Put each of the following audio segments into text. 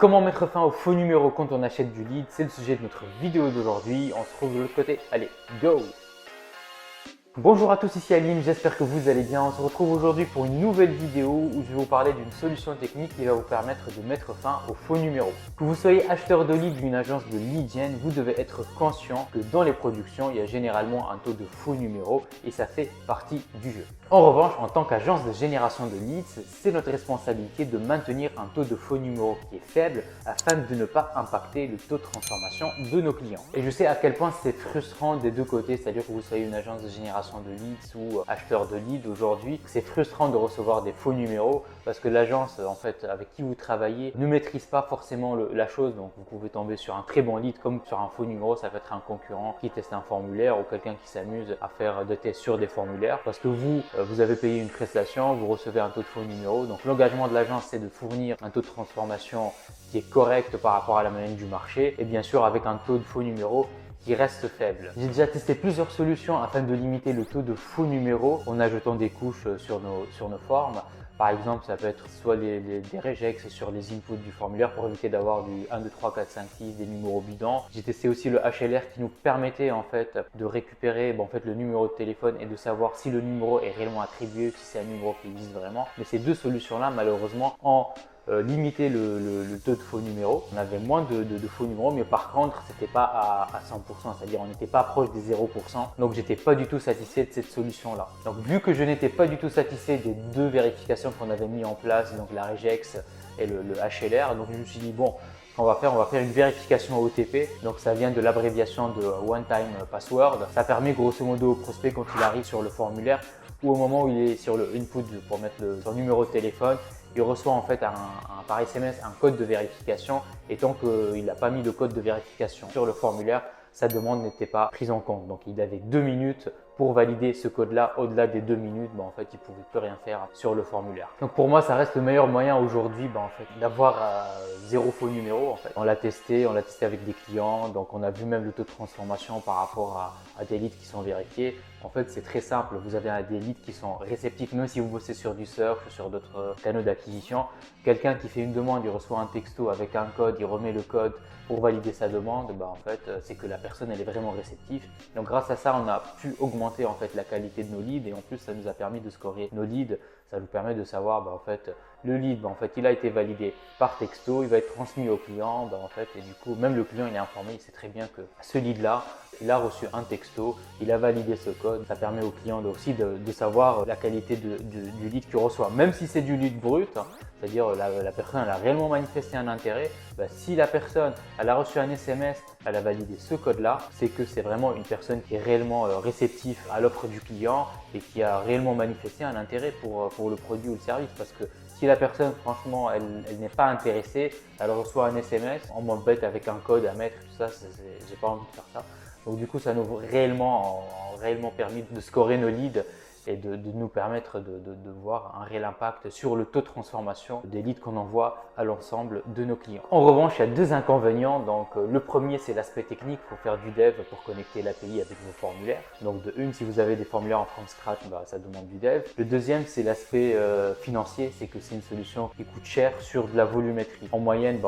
Comment mettre fin au faux numéro quand on achète du lead? C'est le sujet de notre vidéo d'aujourd'hui. On se retrouve de l'autre côté. Allez, go! Bonjour à tous, ici Alim, j'espère que vous allez bien. On se retrouve aujourd'hui pour une nouvelle vidéo où je vais vous parler d'une solution technique qui va vous permettre de mettre fin aux faux numéros. Que vous soyez acheteur de lead d'une agence de lead gen, vous devez être conscient que dans les productions, il y a généralement un taux de faux numéros et ça fait partie du jeu. En revanche, en tant qu'agence de génération de leads, c'est notre responsabilité de maintenir un taux de faux numéros qui est faible afin de ne pas impacter le taux de transformation de nos clients. Et je sais à quel point c'est frustrant des deux côtés, c'est-à-dire que vous soyez une agence de génération de leads ou acheteur de leads aujourd'hui, c'est frustrant de recevoir des faux numéros parce que l'agence en fait avec qui vous travaillez ne maîtrise pas forcément la chose. Donc vous pouvez tomber sur un très bon lead comme sur un faux numéro. Ça peut être un concurrent qui teste un formulaire ou quelqu'un qui s'amuse à faire des tests sur des formulaires parce que vous avez payé une prestation, vous recevez un taux de faux numéro. Donc l'engagement de l'agence, c'est de fournir un taux de transformation qui est correct par rapport à la moyenne du marché et bien sûr avec un taux de faux numéro qui reste faible. J'ai déjà testé plusieurs solutions afin de limiter le taux de faux numéros en ajoutant des couches sur nos formes. Par exemple, ça peut être soit des regex sur les inputs du formulaire pour éviter d'avoir du 1, 2, 3, 4, 5, 6, des numéros bidons. J'ai testé aussi le HLR qui nous permettait en fait de récupérer le numéro de téléphone et de savoir si le numéro est réellement attribué, si c'est un numéro qui existe vraiment. Mais ces deux solutions-là, malheureusement, limiter le taux de faux numéros. On avait moins de faux numéros, mais par contre, c'était pas à 100%, c'est-à-dire on n'était pas proche des 0%. Donc, j'étais pas du tout satisfait de cette solution-là. Donc, vu que je n'étais pas du tout satisfait des deux vérifications qu'on avait mis en place, donc la regex et le HLR, donc je me suis dit bon, on va faire une vérification OTP. Donc ça vient de l'abréviation de One Time Password. Ça permet grosso modo au prospect quand il arrive sur le formulaire ou au moment où il est sur le input pour mettre son numéro de téléphone, il reçoit en fait par SMS un code de vérification et tant qu'il n'a pas mis de code de vérification sur le formulaire, sa demande n'était pas prise en compte. Donc il avait 2 minutes pour valider ce code-là. Au-delà des 2 minutes, en fait, il ne pouvait plus rien faire sur le formulaire. Donc pour moi, ça reste le meilleur moyen aujourd'hui d'avoir zéro faux numéro. En fait. On l'a testé avec des clients. Donc on a vu même le taux de transformation par rapport à des leads qui sont vérifiés. En fait, c'est très simple. Vous avez des leads qui sont réceptifs, même si vous bossez sur du search ou sur d'autres canaux d'acquisition. Quelqu'un qui fait une demande, il reçoit un texto avec un code, il remet le code pour valider sa demande. En fait, c'est que la personne elle est vraiment réceptive. Donc grâce à ça, on a pu augmenter en fait la qualité de nos leads et en plus, ça nous a permis de scorer nos leads. Ça nous permet de savoir le lead, il a été validé par texto, il va être transmis au client, et du coup, même le client il est informé, il sait très bien que ce lead-là, il a reçu un texto, il a validé ce code. Ça permet au client aussi de savoir la qualité du lead qu'il reçoit, même si c'est du lead brut, c'est-à-dire la personne elle a réellement manifesté un intérêt. Si la personne elle a reçu un SMS, elle a validé ce code-là, c'est que c'est vraiment une personne qui est réellement réceptive à l'offre du client et qui a réellement manifesté un intérêt pour le produit ou le service. Parce que si la personne, franchement, elle n'est pas intéressée, elle reçoit un SMS, on m'embête avec un code à mettre, tout ça, j'ai pas envie de faire ça. Donc du coup, ça nous a réellement permis de scorer nos leads et de nous permettre de voir un réel impact sur le taux de transformation des leads qu'on envoie à l'ensemble de nos clients. En revanche, il y a deux inconvénients. Donc, le premier, c'est l'aspect technique. Il faut faire du dev pour connecter l'API avec vos formulaires. Donc, de une, si vous avez des formulaires en from scratch, ça demande du dev. Le deuxième, c'est l'aspect financier. C'est que c'est une solution qui coûte cher sur de la volumétrie. En moyenne,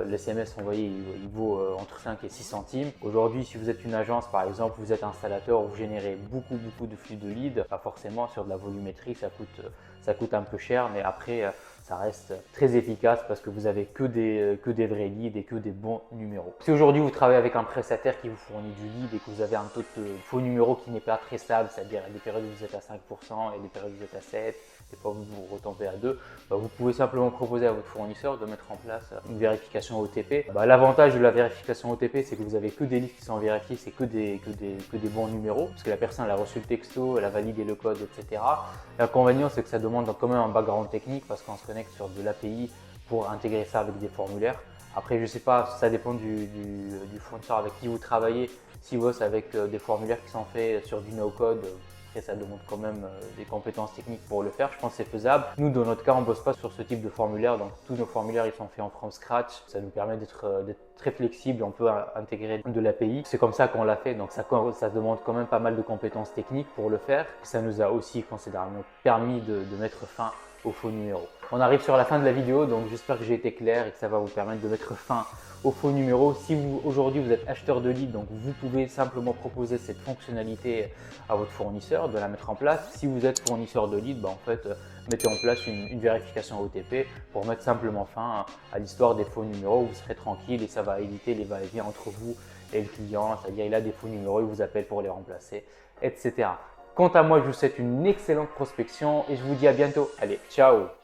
l'SMS envoyé, il vaut entre 5 et 6 centimes. Aujourd'hui, si vous êtes une agence, par exemple, vous êtes installateur, vous générez beaucoup de flux de leads, forcément sur de la volumétrie ça coûte un peu cher, mais après ça reste très efficace parce que vous avez que des vrais leads et que des bons numéros. Si aujourd'hui vous travaillez avec un prestataire qui vous fournit du lead et que vous avez un taux de faux numéro qui n'est pas très stable, c'est-à-dire des périodes où vous êtes à 5% et des périodes où vous êtes à 7%, des fois vous retombez à 2%, vous pouvez simplement proposer à votre fournisseur de mettre en place une vérification OTP. L'avantage de la vérification OTP, c'est que vous avez que des leads qui sont vérifiés, c'est que des bons numéros, parce que la personne elle a reçu le texto, elle a validé le code, etc. L'inconvénient, c'est que ça demande quand même un background technique parce qu'on se connecte sur de l'API pour intégrer ça avec des formulaires. Après, je ne sais pas, ça dépend du fournisseur avec qui vous travaillez. Si vous bossez avec des formulaires qui sont faits sur du no-code, après, ça demande quand même des compétences techniques pour le faire. Je pense que c'est faisable. Nous, dans notre cas, on ne bosse pas sur ce type de formulaire. Donc, tous nos formulaires, ils sont faits en from scratch. Ça nous permet d'être très flexible. On peut intégrer de l'API. C'est comme ça qu'on l'a fait. Donc, ça demande quand même pas mal de compétences techniques pour le faire. Ça nous a aussi considérablement permis de mettre fin aux faux numéros. On arrive sur la fin de la vidéo, donc j'espère que j'ai été clair et que ça va vous permettre de mettre fin aux faux numéros. Si aujourd'hui vous êtes acheteur de lead, donc vous pouvez simplement proposer cette fonctionnalité à votre fournisseur, de la mettre en place. Si vous êtes fournisseur de lead, en fait, mettez en place une vérification OTP pour mettre simplement fin à l'histoire des faux numéros. Vous serez tranquille et ça va éviter les va-et-vient entre vous et le client, c'est-à-dire il a des faux numéros, il vous appelle pour les remplacer, etc. Quant à moi, je vous souhaite une excellente prospection et je vous dis à bientôt. Allez, ciao!